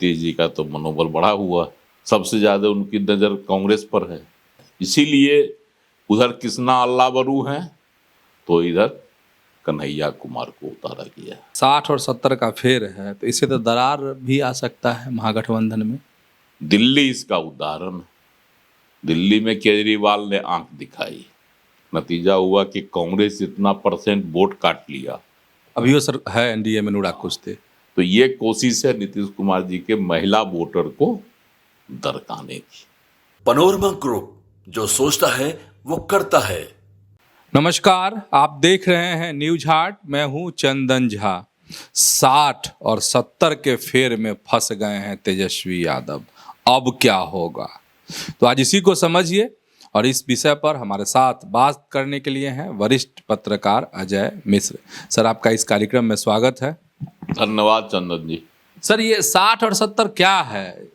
नीतीश जी का तो मनोबल बढ़ा हुआ, सबसे ज़्यादा उनकी नज़र कांग्रेस पर है, इसीलिए उधर कृष्णा अल्लावरू हैं तो इधर कन्हैया कुमार को उतारा गया। 60 और 70 का फेर है, तो इससे तो दरार भी आ सकता है महागठबंधन में। दिल्ली इसका उदाहरण है। दिल्ली में केजरीवाल ने आंख दिखाई, नतीजा हुआ कि कांग्रेस इतना % वोट काट लिया। अभी वो सर है एनडीए में नुड़ा कुश्ते। तो ये कोशिश है नीतीश कुमार जी के महिला वोटर को दरकाने की। पनोरमा ग्रुप, जो सोचता है वो करता है। नमस्कार, आप देख रहे हैं न्यूज हाट। मैं हूं चंदन झा। 60 और 70 के फेर में फंस गए हैं तेजस्वी यादव। अब क्या होगा? तो आज इसी को समझिए, और इस विषय पर हमारे साथ बात करने के लिए हैं वरिष्ठ पत्रकार अजय मिश्र। सर, आपका इस कार्यक्रम में स्वागत है। धन्यवाद चंदन जी। सर, ये 60 और 70 क्या है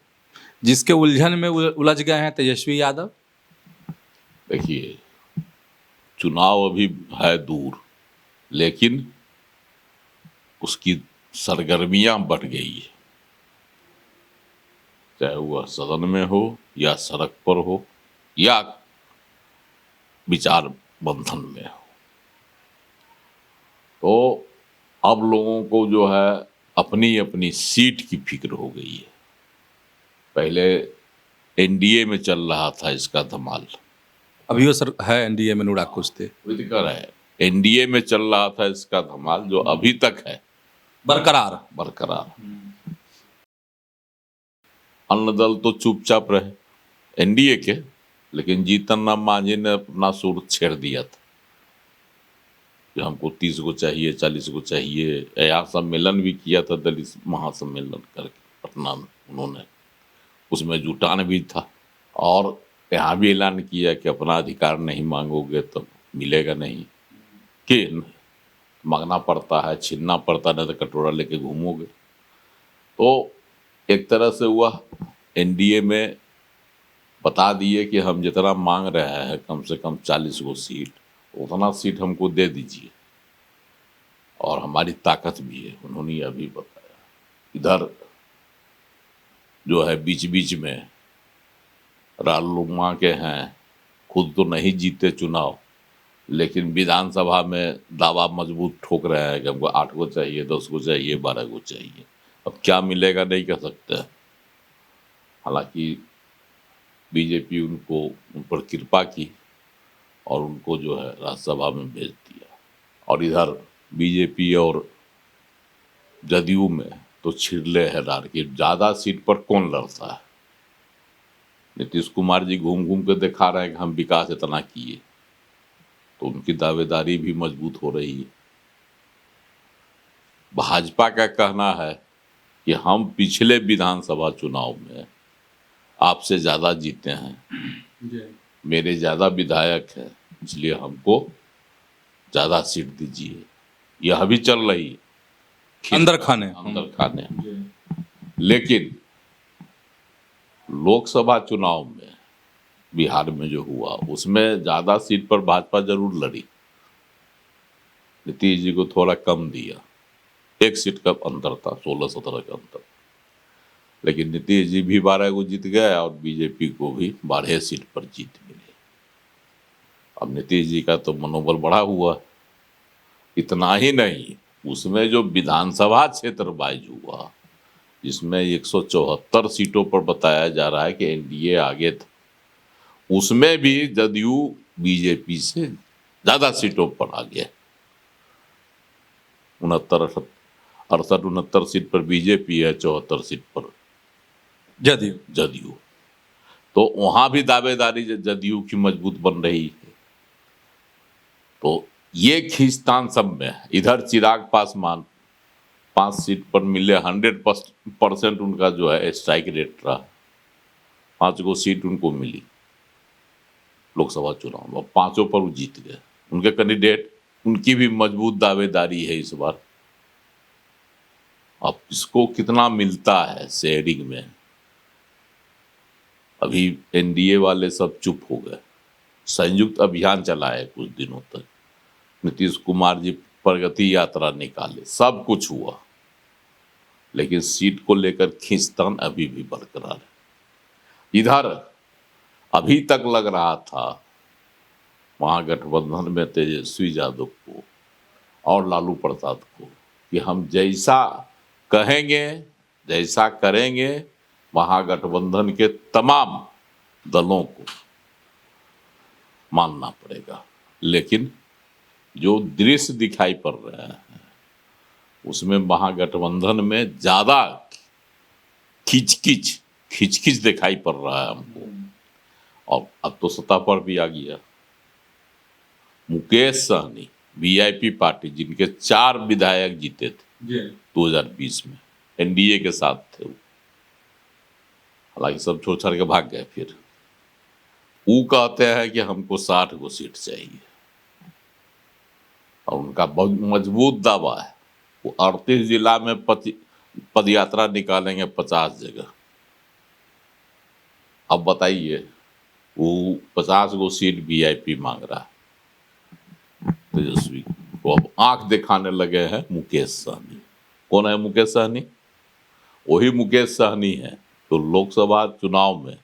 जिसके उलझन में उलझ गए हैं तेजस्वी यादव? देखिए, चुनाव अभी है दूर, लेकिन उसकी सरगर्मियां बढ़ गई है, चाहे वह सदन में हो या सड़क पर हो या विचार मंथन में हो। तो अब लोगों को जो है अपनी अपनी सीट की फिक्र हो गई है। पहले एनडीए में चल रहा था इसका धमाल, अभी वो सर है एनडीए में नुड़ा कुश्ते। है एनडीए में चल रहा था इसका धमाल, जो अभी तक है बरकरार। अन्य दल तो चुपचाप रहे एनडीए के, लेकिन जीतन राम मांझी ने अपना सुर छेड़ दिया था कि हमको 30 को चाहिए, 40 को चाहिए। यहाँ सम्मेलन भी किया था, दलित महासम्मेलन करके पटना में उन्होंने, उसमें जुटान भी था, और यहाँ भी ऐलान किया कि अपना अधिकार नहीं मांगोगे तो मिलेगा नहीं, कि मांगना पड़ता है, छीनना पड़ता, नहीं तो कटोरा लेके घूमोगे। तो एक तरह से वह एनडीए में बता दिए कि हम जितना मांग रहे हैं, कम से कम 40 को सीट, उतना सीट हमको दे दीजिए, और हमारी ताकत भी है, उन्होंने यह भी बताया। इधर जो है बीच बीच में रालूमा के हैं, खुद तो नहीं जीते चुनाव, लेकिन विधानसभा में दावा मजबूत ठोक रहे हैं कि हमको 8 को चाहिए, 10 को चाहिए, 12 को चाहिए। अब क्या मिलेगा नहीं कह सकते। हालांकि बीजेपी उन पर कृपा की और उनको जो है राज्यसभा में भेज दिया। और इधर बीजेपी और जदयू में तो छिड़ले है रार की, ज़्यादा सीट पर कौन लड़ता है। नीतीश कुमार जी घूम घूम के दिखा रहे हैं कि हम विकास इतना किए, तो उनकी दावेदारी भी मजबूत हो रही है। भाजपा का कहना है कि हम पिछले विधानसभा चुनाव में आपसे ज़्यादा जीते हैं, मेरे ज़्यादा विधायक हैं, इसलिए हमको ज़्यादा सीट दीजिए। यह भी चल रही है अंदर खाने। लेकिन लोकसभा चुनाव में बिहार में जो हुआ, उसमें ज़्यादा सीट पर भाजपा जरूर लड़ी, नीतीश जी को थोड़ा कम दिया, 1 सीट का अंतर था, 16-17 का अंतर। लेकिन नीतीश जी भी 12 को जीत गए और बीजेपी को भी 12 सीट पर जीत मिली। अब नीतीश जी का तो मनोबल बढ़ा हुआ। इतना ही नहीं, उसमें जो विधानसभा क्षेत्र वाइज हुआ, जिसमें 174 सीटों पर बताया जा रहा है कि एनडीए आगे था, उसमें भी जदयू बीजेपी से ज़्यादा सीटों पर आ गया। 69 सीट पर बीजेपी है, 74 सीट पर जदयू। तो वहाँ भी दावेदारी जदयू की मजबूत बन रही है। तो ये खींचतान सब में है। इधर चिराग पासवान 5 सीट पर मिले, 100% उनका जो है स्ट्राइक रेट रहा, 5 को सीट उनको मिली लोकसभा चुनाव में, 5 पर वो जीत गए। उनके कैंडिडेट, उनकी भी मजबूत दावेदारी है इस बार। अब इसको कितना मिलता है शेयरिंग में, अभी एनडीए वाले सब चुप हो गए। संयुक्त अभियान चलाए कुछ दिनों तक, नीतीश कुमार जी प्रगति यात्रा निकाले, सब कुछ हुआ, लेकिन सीट को लेकर खींचतान अभी भी बरकरार है। इधर अभी तक लग रहा था महागठबंधन में तेजस्वी यादव को और लालू प्रसाद को कि हम जैसा कहेंगे, जैसा करेंगे, महागठबंधन के तमाम दलों को मानना पड़ेगा। लेकिन जो दृश्य दिखाई पड़ रहे हैं उसमें महागठबंधन में ज्यादा खिचखिच दिखाई पड़ रहा है हमको। और अब तो सत्ता पर भी आ गया। मुकेश सहनी वीआईपी पार्टी, जिनके 4 विधायक जीते थे 2020 में, एनडीए के साथ थे वो, हालांकि सब छोड़ छाड़ के भाग गए। फिर वो कहते हैं कि हमको 60 गो सीट चाहिए और उनका बहुत मजबूत दावा है वो 38 जिला में पदयात्रा निकालेंगे 50 जगह। अब बताइए, वो 50 गो सीट वीआईपी मांग रहा है तेजस्वी को। अब आंख दिखाने लगे हैं मुकेश सहनी। कौन है मुकेश सहनी? वही मुकेश सहनी है तो लोकसभा चुनाव में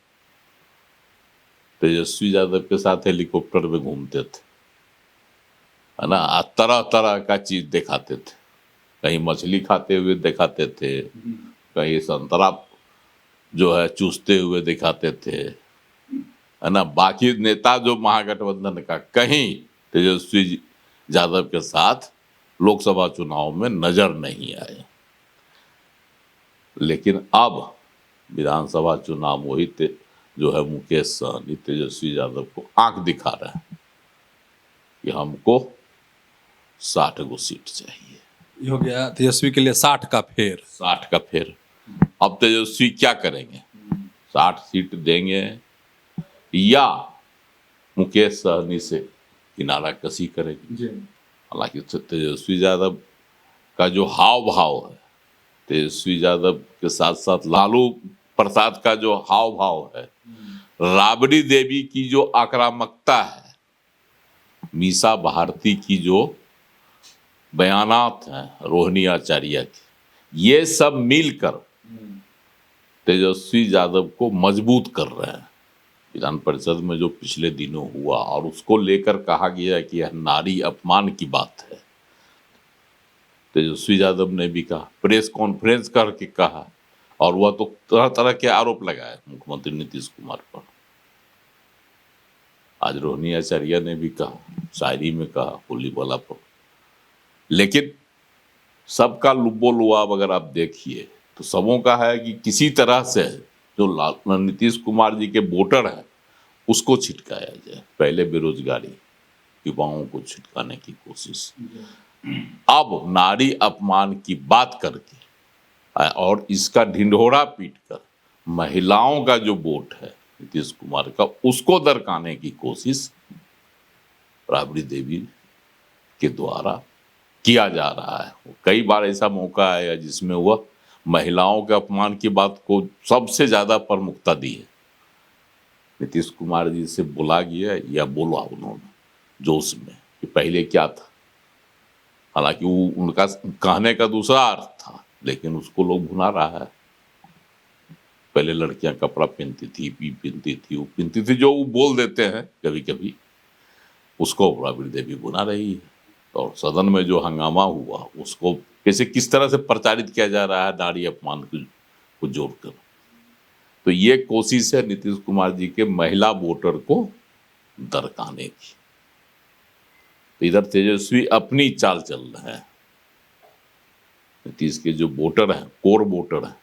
तेजस्वी यादव के साथ हेलीकॉप्टर में घूमते थे, है ना, तरह तरह का चीज दिखाते थे। कहीं मछली खाते हुए दिखाते थे, कहीं संतरा जो है चूसते हुए दिखाते थे, है ना। बाकी नेता जो महागठबंधन का कहीं तेजस्वी यादव के साथ लोकसभा चुनाव में नजर नहीं आए। लेकिन अब विधानसभा चुनाव वही जो है मुकेश सहनी तेजस्वी यादव को आंख दिखा रहे हैं कि हमको 60 गो सीट चाहिए। ये हो गया तेजस्वी के लिए 60 का फेर। 60 का फेर। अब तेजस्वी क्या करेंगे? 60 सीट देंगे या मुकेश सहनी से किनारा कसी करेंगे? हालांकि तेजस्वी यादव का जो हाव भाव है, तेजस्वी यादव के साथ साथ लालू प्रसाद का जो हाव भाव है, राबड़ी देवी की जो आक्रामकता है, मीसा भारती की जो बयानात हैं, रोहिणी आचार्य की, ये सब मिलकर तेजस्वी यादव को मजबूत कर रहे हैं। विधान परिषद में जो पिछले दिनों हुआ और उसको लेकर कहा गया कि यह नारी अपमान की बात है, तेजस्वी यादव ने भी कहा, प्रेस कॉन्फ्रेंस करके कहा, और वह तो तरह तरह के आरोप लगाए मुख्यमंत्री नीतीश कुमार पर। आज रोहिणी आचार्य ने भी कहा, शायरी में कहा, होली वाला पर। लेकिन सबका लुब्बो लुआब अगर आप देखिए तो सबों का है कि किसी तरह से जो नीतीश कुमार जी के वोटर हैं उसको छिटकाया जाए। पहले बेरोजगारी, युवाओं को छिटकाने की कोशिश, अब नारी अपमान की बात करके और इसका ढिंढोरा पीट कर महिलाओं का जो वोट है नीतीश कुमार का, उसको दरकाने की कोशिश राबड़ी देवी के द्वारा किया जा रहा है। कई बार ऐसा मौका आया जिसमें वह महिलाओं के अपमान की बात को सबसे ज्यादा प्रमुखता दी है। नीतीश कुमार जी से बोला गया या बोला उन्होंने जोश में कि पहले क्या था, हालांकि वो उनका कहने का दूसरा अर्थ था, लेकिन उसको लोग भुना रहा है। पहले लड़कियां कपड़ा पहनती थी, वो पहनती थी, जो वो बोल देते हैं कभी कभी, उसको राबड़ी देवी भुना रही है। और सदन में जो हंगामा हुआ उसको कैसे किस तरह से प्रचारित किया जा रहा है नारी अपमान को जोड़कर। तो ये कोशिश है नीतीश कुमार जी के महिला वोटर को दरकाने की। तो इधर तेजस्वी अपनी चाल चल रहे हैं, नीतीश के जो वोटर हैं, कोर वोटर हैं,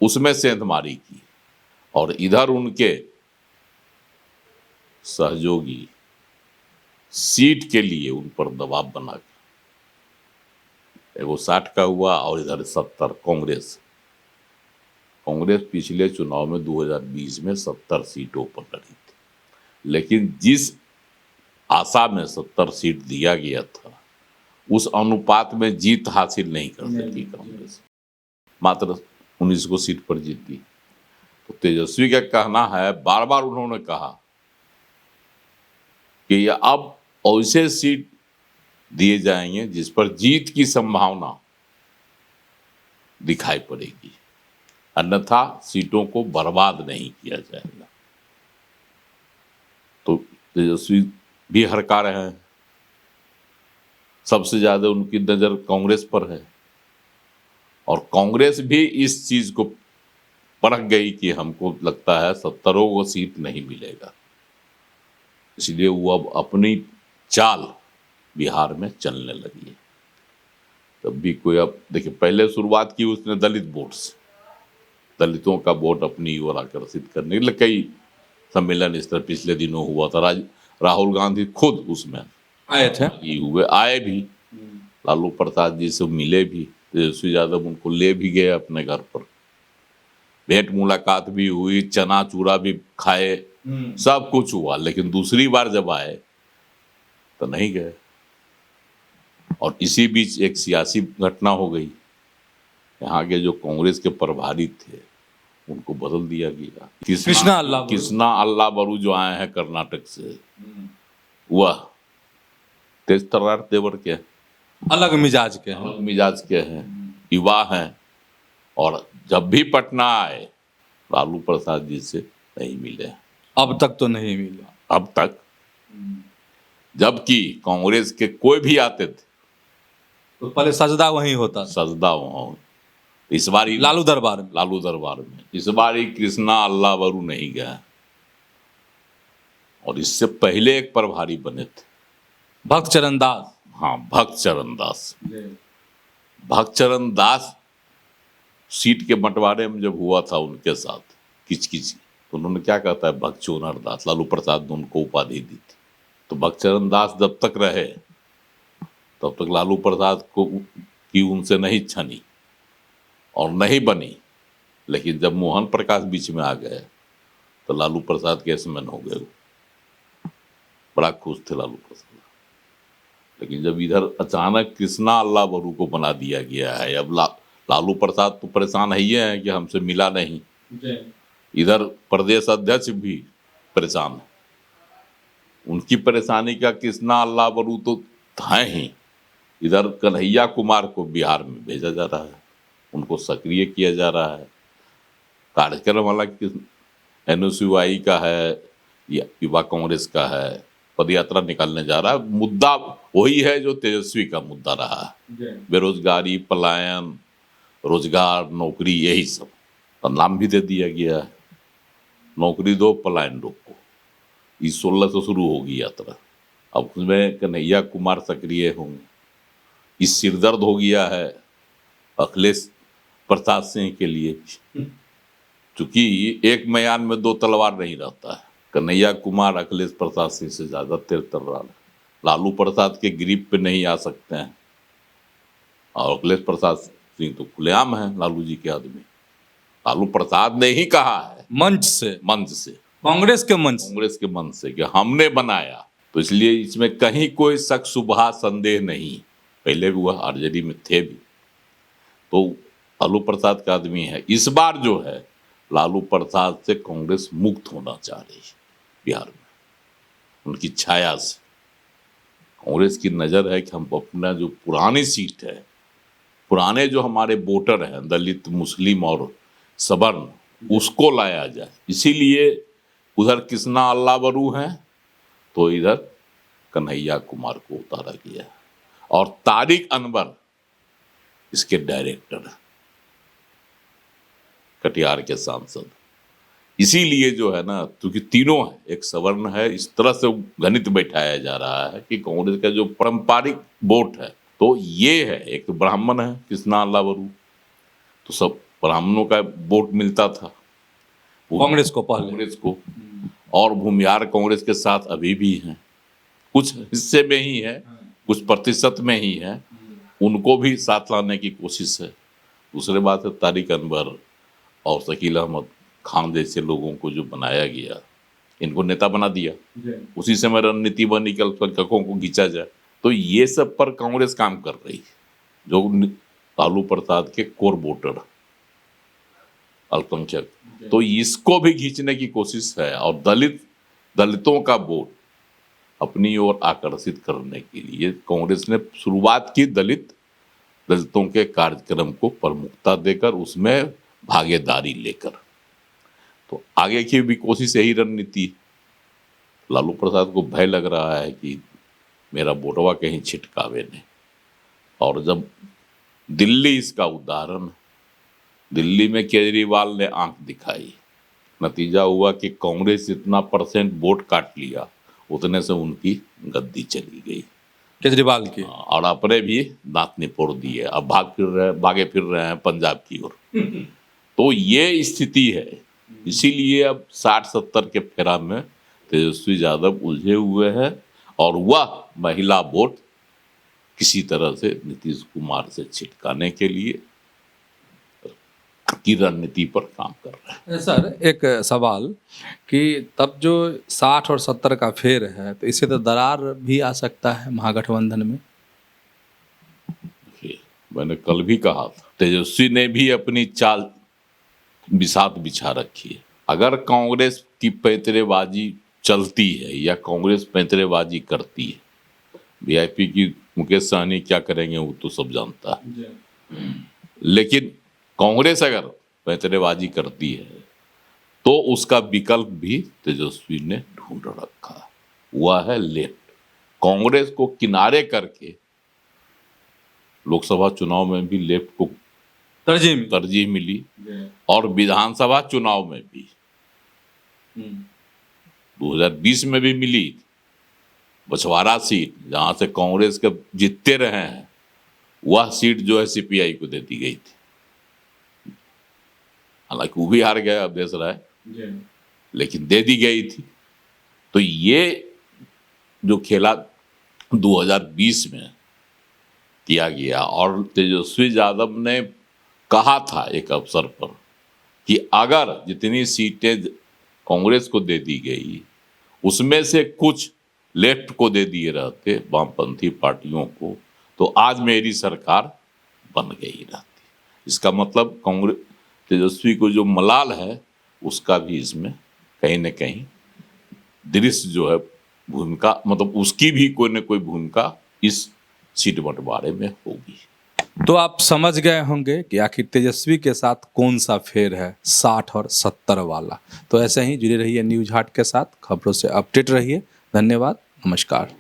उसमें सेंधमारी की, और इधर उनके सहयोगी सीट के लिए उन पर दबाव बना के, एगो 60 का हुआ और इधर 70। कांग्रेस पिछले चुनाव में 2020 में 70 सीटों पर लड़ी थी, लेकिन जिस आशा में 70 सीट दिया गया था उस अनुपात में जीत हासिल नहीं कर सकी कांग्रेस, मात्र 19 को सीट पर जीती। तो तेजस्वी का कहना है, बार बार उन्होंने कहा कि ये अब ऐसे सीट दिए जाएंगे जिस पर जीत की संभावना दिखाई पड़ेगी, अन्यथा सीटों को बर्बाद नहीं किया जाएगा। तो तेजस्वी भी हड़का रहे हैं, सबसे ज्यादा उनकी नजर कांग्रेस पर है, और कांग्रेस भी इस चीज को परख गई कि हमको लगता है 70 को सीट नहीं मिलेगा, इसलिए वो अब अपनी चाल बिहार में चलने लगी है। तब भी कोई, अब देखिए, पहले शुरुआत की उसने दलित वोट से, दलितों का वोट अपनी ओर आकर्षित करने के लिए कई सम्मेलन इस तरह पिछले दिनों हुआ था। राहुल गांधी खुद उसमें आए थे, आए भी, लालू प्रसाद जी से मिले भी, तेजस्वी यादव उनको ले भी गए अपने घर पर, भेंट मुलाकात भी हुई, चना चूरा भी खाए, सब कुछ हुआ। लेकिन दूसरी बार जब आए तो नहीं गए, और इसी बीच एक सियासी घटना हो गई। यहाँ के जो कांग्रेस के प्रभारी थे उनको बदल दिया गया। कृष्णा अल्लाह बरू जो आए हैं कर्नाटक से, वह तेज तर्रार तेवर के, अलग मिजाज के हैं, अलग मिजाज के हैं, युवा हैं, और जब भी पटना आए लालू प्रसाद जी से नहीं मिले, अब तक तो नहीं मिला अब तक। जबकि कांग्रेस के कोई भी आते थे तो पहले सजदा वहीं होता था, सजदा वहां। इस बार लालू दरबार में इस बार कृष्णा अल्लाह बरू नहीं गया, और इससे पहले एक प्रभारी बने थे भक्त चरण दास। हाँ, भक्त चरण दास सीट के बंटवारे में जब हुआ था उनके साथ किचकिच, तो उन्होंने क्या कहता है, भक्त चोनर दास, लालू प्रसाद ने उनको उपाधि दी थी। तो भक्त चरण दास जब तक रहे तब तक लालू प्रसाद को की उनसे नहीं छनी और नहीं बनी। लेकिन जब मोहन प्रकाश बीच में आ गए तो लालू प्रसाद केसमैन हो गए, बड़ा खुश थे लालू प्रसाद। लेकिन जब इधर अचानक कृष्णा अल्लाह बरू को बना दिया गया है, अब लालू प्रसाद तो परेशान ही है कि हमसे मिला नहीं, इधर प्रदेश अध्यक्ष भी परेशान है। उनकी परेशानी का कृष्णा अल्लाह बरू तो है ही, इधर कन्हैया कुमार को बिहार में भेजा जा रहा है, उनको सक्रिय किया जा रहा है। कार्यक्रम हालांकि NSUI का है या युवा कांग्रेस का है, पदयात्रा निकालने जा रहा है। मुद्दा वही है जो तेजस्वी का मुद्दा रहा है, बेरोजगारी, पलायन, रोजगार, नौकरी, यही सब। और नाम भी दे दिया गया है, नौकरी दो पलायन रोको। इस 16 से शुरू होगी यात्रा। अब उसमें कन्हैया कुमार सक्रिय होंगे। इस सिरदर्द हो गया है अखिलेश प्रसाद सिंह के लिए, क्योंकि एक म्यान में दो तलवार नहीं रहता है। कन्हैया कुमार अखिलेश प्रसाद सिंह से ज्यादा तेज तलवार लालू प्रसाद के ग्रिप पे नहीं आ सकते हैं, और अखिलेश प्रसाद सिंह तो खुलेआम है लालू जी के आदमी। लालू प्रसाद ने ही कहा है मंच से कांग्रेस के मंच से कि हमने बनाया, तो इसलिए इसमें कहीं कोई शक शुबहा संदेह नहीं। पहले भी वह आरजेडी में थे भी, तो लालू प्रसाद का आदमी है। इस बार जो है लालू प्रसाद से कांग्रेस मुक्त होना चाह रही है बिहार में, उनकी छाया से। कांग्रेस की नजर है कि हम अपना जो पुरानी सीट है, पुराने जो हमारे वोटर हैं दलित, मुस्लिम और सवर्ण, उसको लाया जाए। इसीलिए उधर कृष्णा अल्लाह बरू हैं तो इधर कन्हैया कुमार को उतारा गया, और तारिक अनवर इसके डायरेक्टर, कटिहार के सांसद। इसीलिए जो है ना, क्योंकि तीनों है, एक सवर्ण है, इस तरह से गणित बैठाया जा रहा है कि कांग्रेस का जो पारंपरिक वोट है तो ये है। एक तो ब्राह्मण है कृष्णा अल्लाह बरू, तो सब ब्राह्मणों का वोट मिलता था कांग्रेस को, और भूमिहार कांग्रेस के साथ अभी भी हैं, कुछ हिस्से में ही है, कुछ प्रतिशत में ही है, उनको भी साथ लाने की कोशिश है। दूसरी बात है तारिक अनवर और शकील अहमद खान जैसे लोगों को जो बनाया गया, इनको नेता बना दिया, उसी समय रणनीति बनी कि अल्पसंख्यकों को खींचा जाए। तो ये सब पर कांग्रेस काम कर रही है, जो लालू प्रसाद के कोर वोटर अल्पसंख्यक, तो इसको भी खींचने की कोशिश है, और दलितों का वोट अपनी ओर आकर्षित करने के लिए कांग्रेस ने शुरुआत की दलित दलितों के कार्यक्रम को प्रमुखता देकर उसमें भागीदारी लेकर। तो आगे की भी कोशिश यही रणनीति है। लालू प्रसाद को भय लग रहा है कि मेरा वोटवा कहीं छिटकावे नहीं। और जब दिल्ली इसका उदाहरण है, दिल्ली में केजरीवाल ने आंख दिखाई, नतीजा हुआ कि कांग्रेस इतना परसेंट वोट काट लिया, उतने से उनकी गद्दी चली गई, केजरीवाल की। और अपने भी दांत निपोड़ दिए। अब भागे फिर रहे हैं पंजाब की ओर। तो ये स्थिति है। इसीलिए अब 60-70 के फेरा में तेजस्वी यादव उलझे हुए हैं और वह महिला वोट किसी तरह से नीतीश कुमार से छिटकाने के लिए की रणनीति पर काम कर रहे हैं। सर एक सवाल कि तब जो 60 और 70 का फेर है, तो इससे तो दरार भी आ सकता है महागठबंधन में। मैंने कल भी कहा था, तेजस्वी ने भी अपनी चाल बिसात बिछा रखी है। अगर कांग्रेस की पैंतरेबाजी चलती है या कांग्रेस पैंतरेबाजी करती है, वीआईपी की मुकेश सहनी क्या करेंगे वो तो सब जानता है, लेकिन कांग्रेस अगर पैंतरेबाजी करती है तो उसका विकल्प भी तेजस्वी ने ढूंढ रखा, वह है लेफ्ट। कांग्रेस को किनारे करके लोकसभा चुनाव में भी लेफ्ट को तरजीह मिली और विधानसभा चुनाव में भी 2020 में भी मिली। बछवाड़ा सीट जहां से कांग्रेस के जीतते रहे हैं, वह सीट जो है सीपीआई को दे दी गई थी। हालांकि वो भी हार गया अवधेश राय, लेकिन दे दी गई थी। तो ये जो खेला 2020 में किया गया, और तेजस्वी यादव ने कहा था एक अवसर पर कि अगर जितनी सीटें कांग्रेस को दे दी गई उसमें से कुछ लेफ्ट को दे दिए रहते, वामपंथी पार्टियों को, तो आज मेरी सरकार बन गई रहती। इसका मतलब कांग्रेस तेजस्वी को जो मलाल है उसका भी इसमें कहीं न कहीं दृश्य जो है भूमिका, मतलब उसकी भी कोई न कोई भूमिका इस सीट बंटवारे में होगी। तो आप समझ गए होंगे कि आखिर तेजस्वी के साथ कौन सा फेर है, 60 और 70 वाला। तो ऐसे ही जुड़े रहिए न्यूज हाट के साथ, खबरों से अपडेट रहिए। धन्यवाद, नमस्कार।